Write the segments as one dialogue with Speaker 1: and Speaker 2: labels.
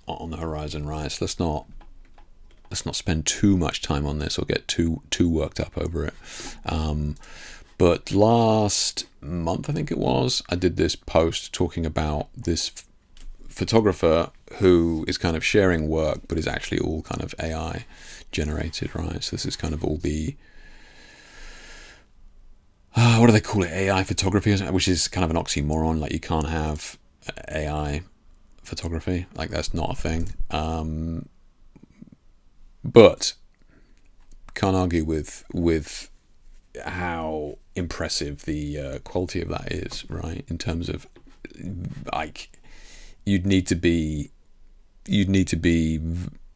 Speaker 1: on the horizon, right? So let's not spend too much time on this or get too worked up over it. But last month, I think it was, I did this post talking about this photographer who is kind of sharing work, but is actually all kind of AI generated, right? So this is kind of all the what do they call it? AI photography, which is kind of an oxymoron. Like, you can't have AI photography. Like, that's not a thing. But can't argue with how impressive the quality of that is, right? In terms of, like, you'd need to be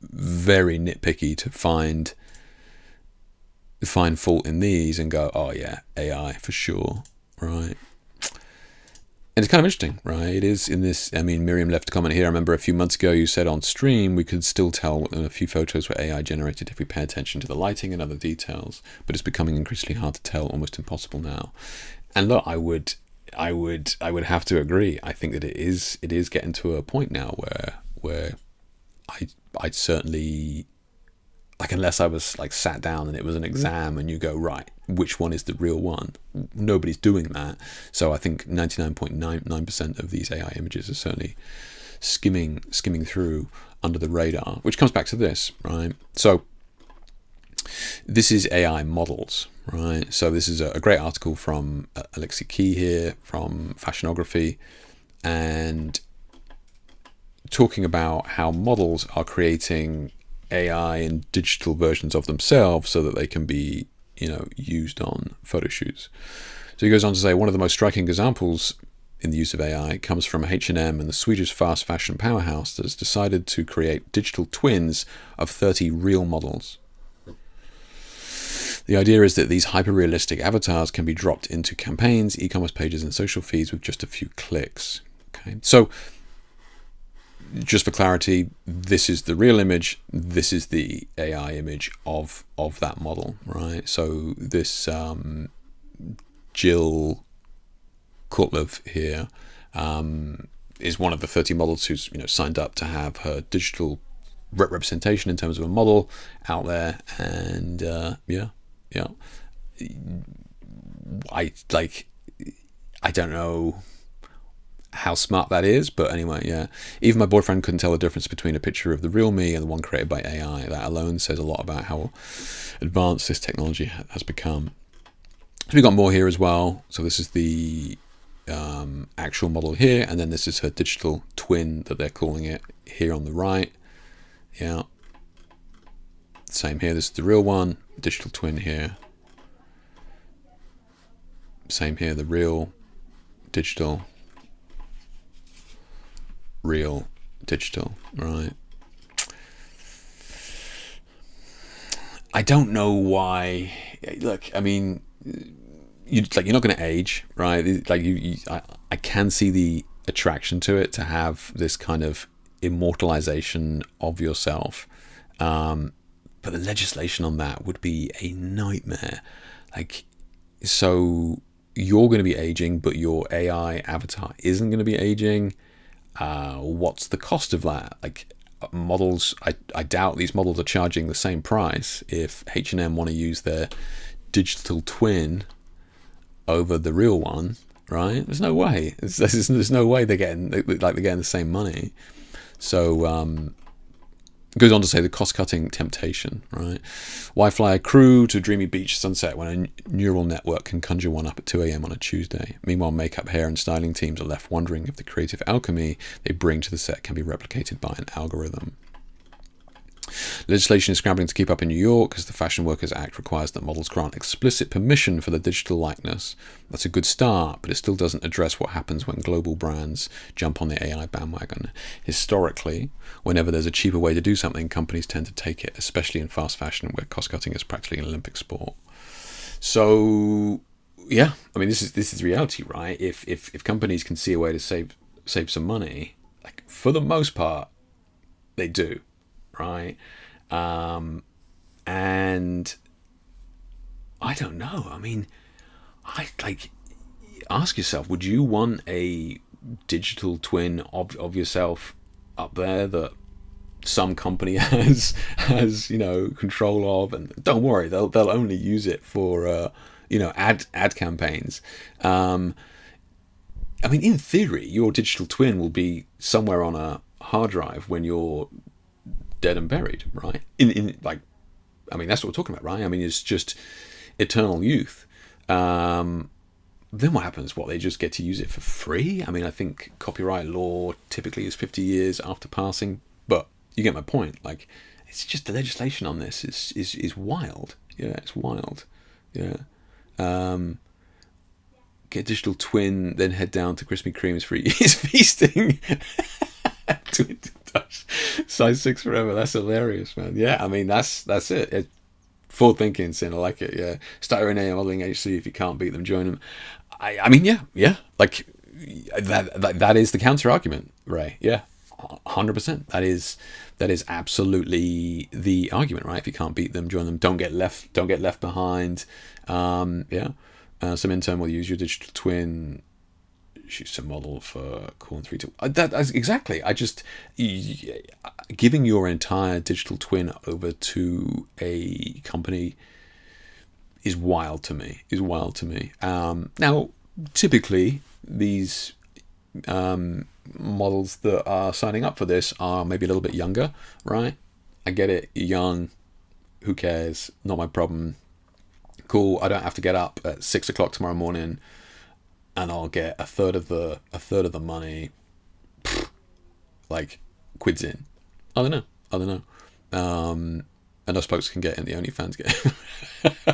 Speaker 1: very nitpicky to find fault in these and go, oh yeah, AI for sure, right? And it's kind of interesting, right? It is in this. I mean, Miriam left a comment here. I remember a few months ago you said on stream we could still tell a few photos were AI generated if we pay attention to the lighting and other details, but it's becoming increasingly hard to tell, almost impossible now. And look, I would have to agree. I think that it is getting to a point now where I'd certainly, like, unless I was like sat down and it was an exam and you go, right, which one is the real one? Nobody's doing that. So I think 99.99% of these AI images are certainly skimming through under the radar, which comes back to this, right? So this is AI models, right? So this is a great article from Alexi Key here from Fashionography, and talking about how models are creating AI and digital versions of themselves so that they can be, used on photo shoots. So he goes on to say, one of the most striking examples in the use of AI comes from H&M and the Swedish fast fashion powerhouse that has decided to create digital twins of 30 real models. The idea is that these hyper-realistic avatars can be dropped into campaigns, e-commerce pages, and social feeds with just a few clicks. Okay, so just for clarity, this is the real image, this is the AI image of that model, right? So this Jill Kotlev here is one of the 30 models who's signed up to have her digital representation in terms of a model out there, and I don't know how smart that is, but anyway, yeah. Even my boyfriend couldn't tell the difference between a picture of the real me and the one created by AI. That alone says a lot about how advanced this technology has become. So we got more here as well. So this is the actual model here, and then this is her digital twin that they're calling it here on the right. Yeah. Same here. This is the real one. Digital twin here. Same here. The real, digital, real, digital, right? I don't know why. Look, I mean, you're not going to age, right? Like I can see the attraction to it, to have this kind of immortalization of yourself, but the legislation on that would be a nightmare. Like, so you're going to be aging, but your AI avatar isn't going to be aging. What's the cost of that? Like, models, I doubt these models are charging the same price if H&M want to use their digital twin over the real one, right? There's no way. There's no way they're getting the same money. So it goes on to say the cost-cutting temptation, right? Why fly a crew to a dreamy beach sunset when a neural network can conjure one up at 2 a.m. on a Tuesday? Meanwhile, makeup, hair, and styling teams are left wondering if the creative alchemy they bring to the set can be replicated by an algorithm. Legislation is scrambling to keep up in New York as the Fashion Workers Act requires that models grant explicit permission for the digital likeness. That's a good start, but it still doesn't address what happens when global brands jump on the AI bandwagon. Historically, whenever there's a cheaper way to do something, companies tend to take it, especially in fast fashion where cost-cutting is practically an Olympic sport. So, yeah, I mean, this is reality, right? If companies can see a way to save some money, like, for the most part, they do. Right, and I don't know. I mean, ask yourself: would you want a digital twin of yourself up there that some company has control of, and don't worry, they'll only use it for ad campaigns. I mean, in theory, your digital twin will be somewhere on a hard drive when you're dead and buried, right? I mean, that's what we're talking about, right? I mean, it's just eternal youth. Then what happens? What, they just get to use it for free? I mean, I think copyright law typically is 50 years after passing, but you get my point. Like, it's just the legislation on this is wild. Yeah, it's wild. Yeah. Get a digital twin, then head down to Krispy Kreme's for years feasting. Size 6 forever. That's hilarious, man. Yeah, I mean, that's it. Forward thinking, Sin. I like it. Yeah, start your own AI modeling agency. If you can't beat them, join them. I mean, yeah. Like that is the counter argument, Ray. Yeah, 100%. That is absolutely the argument, right? If you can't beat them, join them. Don't get left behind. Some intern will use your digital twin, shoot some model for cool in 3 2. That's exactly. Giving your entire digital twin over to a company is wild to me. Now, typically these models that are signing up for this are maybe a little bit younger, right? I get it. You're young. Who cares? Not my problem. Cool. I don't have to get up at 6 o'clock tomorrow morning, and I'll get a third of the money. Like, quids in. I don't know. And those folks can get in the OnlyFans game.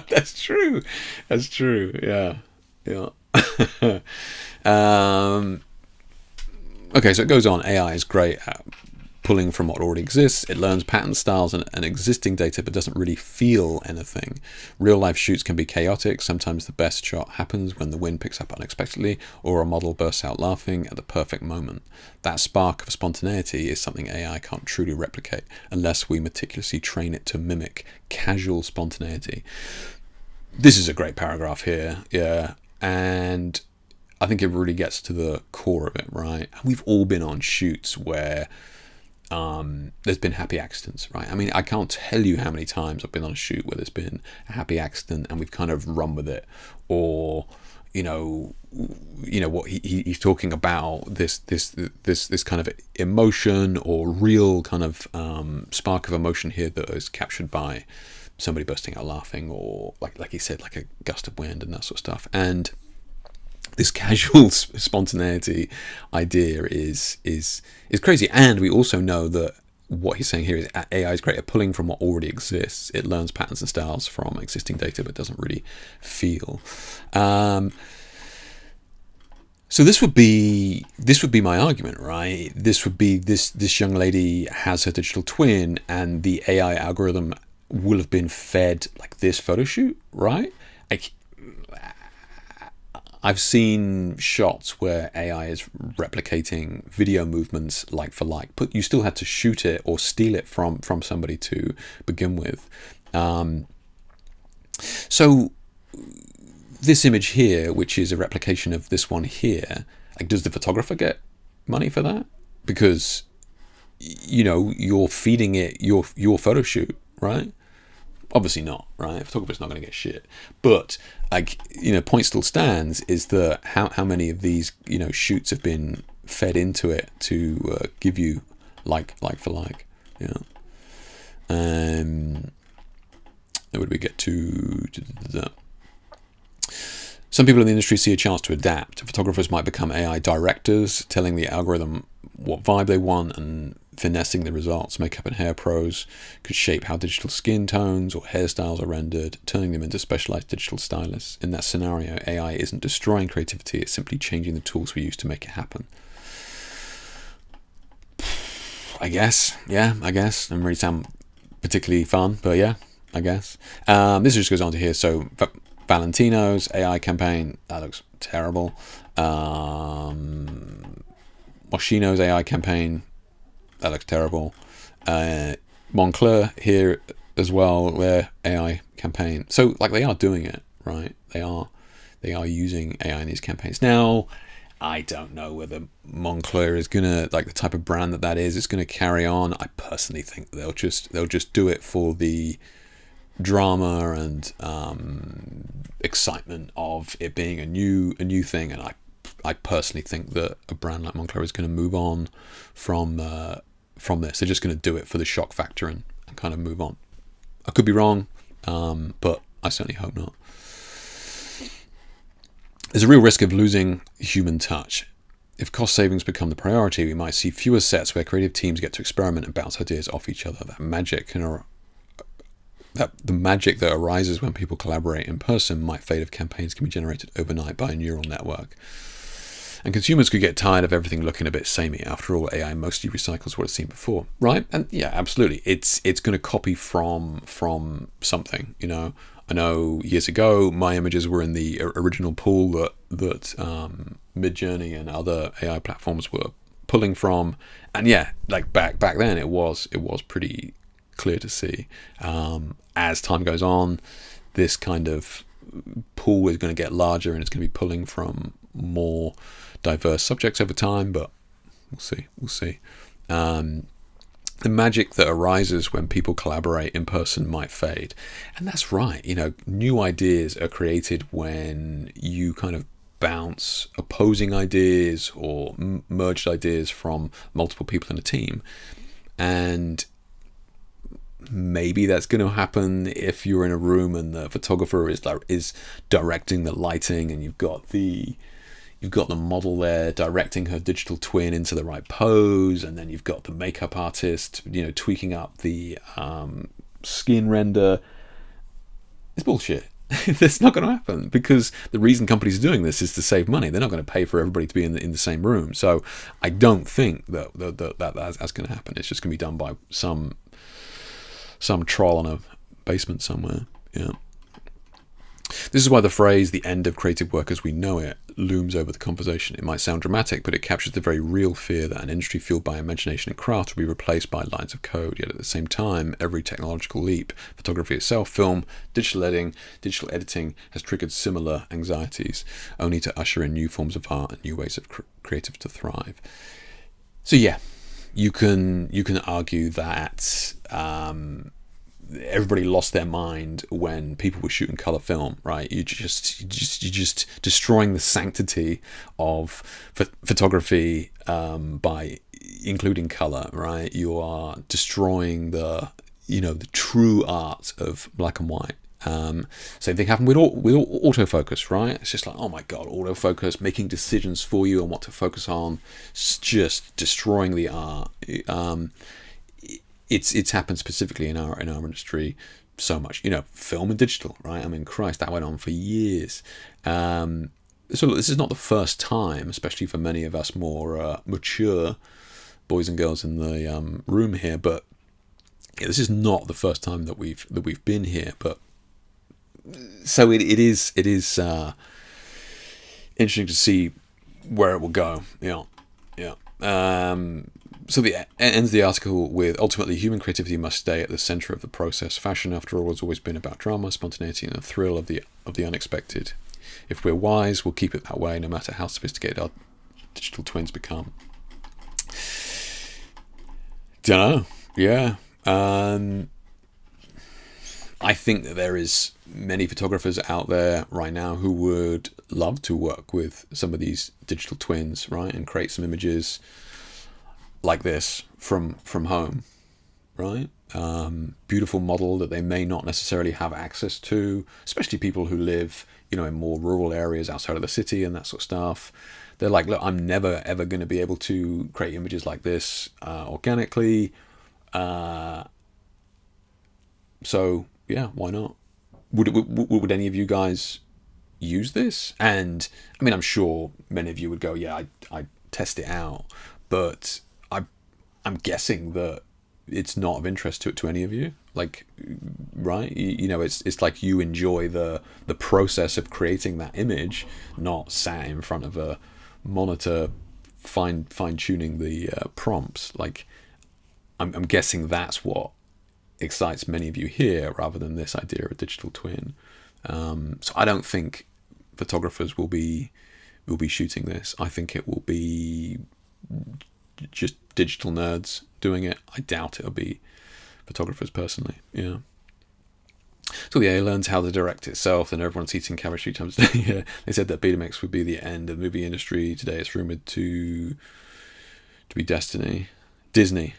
Speaker 1: That's true. Yeah. Okay, so it goes on. AI is great at pulling from what already exists. It learns pattern styles and existing data, but doesn't really feel anything. Real life shoots can be chaotic. Sometimes the best shot happens when the wind picks up unexpectedly, or a model bursts out laughing at the perfect moment. That spark of spontaneity is something AI can't truly replicate unless we meticulously train it to mimic casual spontaneity. This is a great paragraph here, yeah, and I think it really gets to the core of it, right? We've all been on shoots where there's been happy accidents, right? I mean, I can't tell you how many times I've been on a shoot where there's been a happy accident and we've kind of run with it, or what he's talking about, this kind of emotion or real kind of spark of emotion here that is captured by somebody bursting out laughing, or like he said, like a gust of wind and that sort of stuff. And this casual spontaneity idea is crazy. And we also know that what he's saying here is AI is great at pulling from what already exists. It learns patterns and styles from existing data, but doesn't really feel. So this would be my argument, right? This would be this young lady has her digital twin, and the AI algorithm will have been fed like this photo shoot, right? I've seen shots where AI is replicating video movements like for like, but you still had to shoot it or steal it from somebody to begin with. So this image here, which is a replication of this one here, like, does the photographer get money for that? Because you're feeding it your photo shoot, right? Obviously not, right? A photographer's not going to get shit. But point still stands is that how many of these shoots have been fed into it to give you like for like, would we get to that? Some people in the industry see a chance to adapt. Photographers might become AI directors, telling the algorithm what vibe they want and finessing the results. Makeup and hair pros could shape how digital skin tones or hairstyles are rendered, turning them into specialized digital stylists. In that scenario, AI isn't destroying creativity, it's simply changing the tools we use to make it happen. I guess. Doesn't really sound particularly fun, but yeah, I guess. This just goes on to here. So Valentino's AI campaign, that looks terrible. Moschino's AI campaign, that looks terrible. Moncler here as well, their AI campaign. So they are doing it, right? They are using AI in these campaigns. Now, I don't know whether Moncler is gonna, like, the type of brand that is gonna carry on. I personally think they'll just do it for the drama and excitement of it being a new thing. And I personally think that a brand like Moncler is going to move on from this. They're just going to do it for the shock factor and kind of move on. I could be wrong, but I certainly hope not. There's a real risk of losing human touch. If cost savings become the priority, we might see fewer sets where creative teams get to experiment and bounce ideas off each other. The magic that arises when people collaborate in person might fade if campaigns can be generated overnight by a neural network. And consumers could get tired of everything looking a bit samey. After all, AI mostly recycles what it's seen before, right? And yeah, absolutely, it's going to copy from something. You know, I know years ago my images were in the original pool that Midjourney and other AI platforms were pulling from, and yeah, like back then it was pretty clear to see. As time goes on, this kind of pool is going to get larger and it's going to be pulling from more diverse subjects over time, but we'll see. The magic that arises when people collaborate in person might fade. And that's right. You know, new ideas are created when you kind of bounce opposing ideas or merged ideas from multiple people in a team. And maybe that's going to happen if you're in a room and the photographer is directing the lighting, and you've got the model there directing her digital twin into the right pose, and then you've got the makeup artist, you know, tweaking up the skin render. It's bullshit. That's not going to happen, because the reason companies are doing this is to save money. They're not going to pay for everybody to be in the same room. So I don't think that's going to happen. It's just going to be done by some troll in a basement somewhere. Yeah. This is why the phrase "the end of creative work as we know it" looms over the conversation. It might sound dramatic, but it captures the very real fear that an industry fueled by imagination and craft will be replaced by lines of code. Yet at the same time, every technological leap, photography itself, film, digital editing has triggered similar anxieties, only to usher in new forms of art and new ways of creatives to thrive. So yeah, you can argue that everybody lost their mind when people were shooting color film, right? You're just destroying the sanctity of photography by including color, right? You are destroying the true art of black and white. Same thing happened with autofocus, right? It's just like, oh my god, autofocus, making decisions for you on what to focus on, just destroying the art. It's happened specifically in our industry so much. You know, film and digital, right? I mean, Christ, that went on for years. So this is not the first time, especially for many of us more mature boys and girls in the room here. But yeah, this is not the first time that we've been here. But so it is interesting to see where it will go. Yeah. So the ends the article with, ultimately, human creativity must stay at the center of the process. Fashion, after all, has always been about drama, spontaneity, and the thrill of the unexpected. If we're wise, we'll keep it that way, no matter how sophisticated our digital twins become. Dunno. Yeah. I think that there is many photographers out there right now who would love to work with some of these digital twins, right, and create some images like this from home, right? Beautiful model that they may not necessarily have access to, especially people who live, in more rural areas outside of the city and that sort of stuff. They're like, look, I'm never ever going to be able to create images like this organically. So yeah, why not? Would any of you guys use this? And I mean, I'm sure many of you would go, yeah, I test it out, but I'm guessing that it's not of interest to any of you. Like, right? It's like you enjoy the process of creating that image, not sat in front of a monitor fine tuning the prompts. Like, I'm guessing that's what excites many of you here, rather than this idea of a digital twin. So I don't think photographers will be be shooting this. I think it will be just digital nerds doing it. I doubt it'll be photographers personally. Yeah. So the AI learns how to direct itself, and everyone's eating cabbage 3 times a day. Yeah. They said that Betamax would be the end of the movie industry. Today it's rumored to be Disney. Betamax,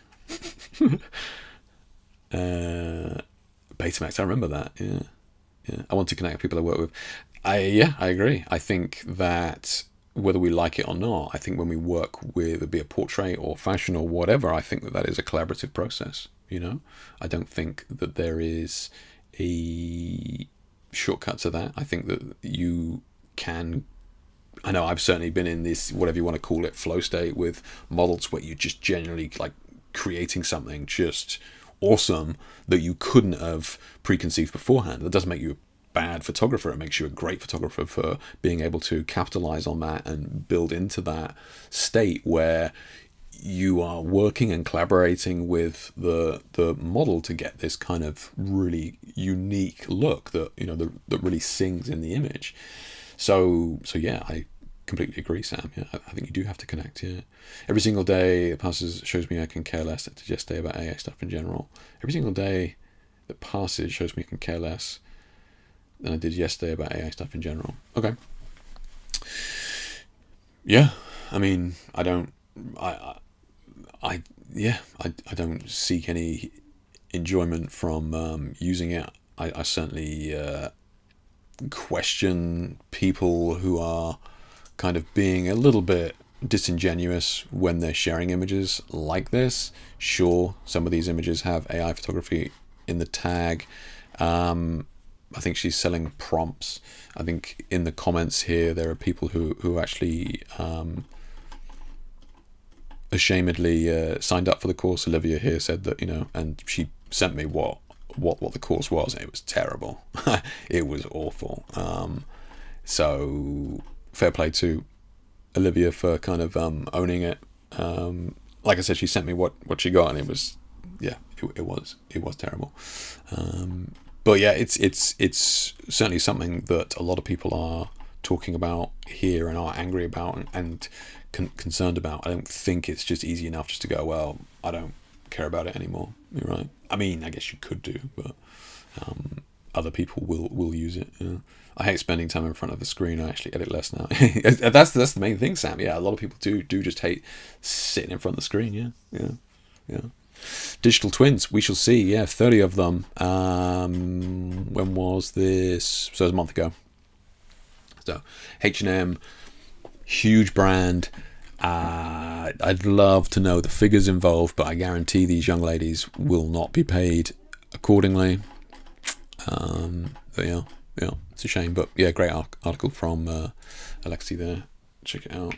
Speaker 1: I remember that. Yeah. I want to connect with people I work with. I agree. I think that whether we like it or not, I think when we work with, be a portrait or fashion or whatever, I think that is a collaborative process. I don't think that there is a shortcut to that. I think that you can. I know I've certainly been in this, whatever you want to call it, flow state with models where you're just genuinely like creating something just awesome that you couldn't have preconceived beforehand. That doesn't make you a bad photographer. It makes you a great photographer for being able to capitalize on that and build into that state where you are working and collaborating with the model to get this kind of really unique look that that really sings in the image. So yeah, I completely agree, Sam. Yeah, I think you do have to connect. Yeah, every single day that passes shows me I can care less. To just say about AI stuff in general. Every single day that passes shows me I can care less than I did yesterday about AI stuff in general. Okay. Yeah, I mean, I don't seek any enjoyment from using it. I certainly question people who are kind of being a little bit disingenuous when they're sharing images like this. Sure, some of these images have AI photography in the tag. I think she's selling prompts. I think in the comments here there are people who actually ashamedly signed up for the course. Olivia here said that, and she sent me what the course was, and it was terrible. It was awful. So fair play to Olivia for kind of owning it. Like I said, she sent me what she got, and it was it was terrible. But yeah, it's certainly something that a lot of people are talking about here and are angry about and concerned about. I don't think it's just easy enough just to go, well, I don't care about it anymore. You're right. I mean, I guess you could do, but other people will use it. Yeah. I hate spending time in front of the screen. I actually edit less now. That's the main thing, Sam. Yeah, a lot of people do just hate sitting in front of the screen. Yeah. Digital twins, we shall see. Yeah, 30 of them. When was this? So it was a month ago. So H&M, huge brand. I'd love to know the figures involved, but I guarantee these young ladies will not be paid accordingly. But yeah, it's a shame. But yeah, great article from Alexi there. Check it out.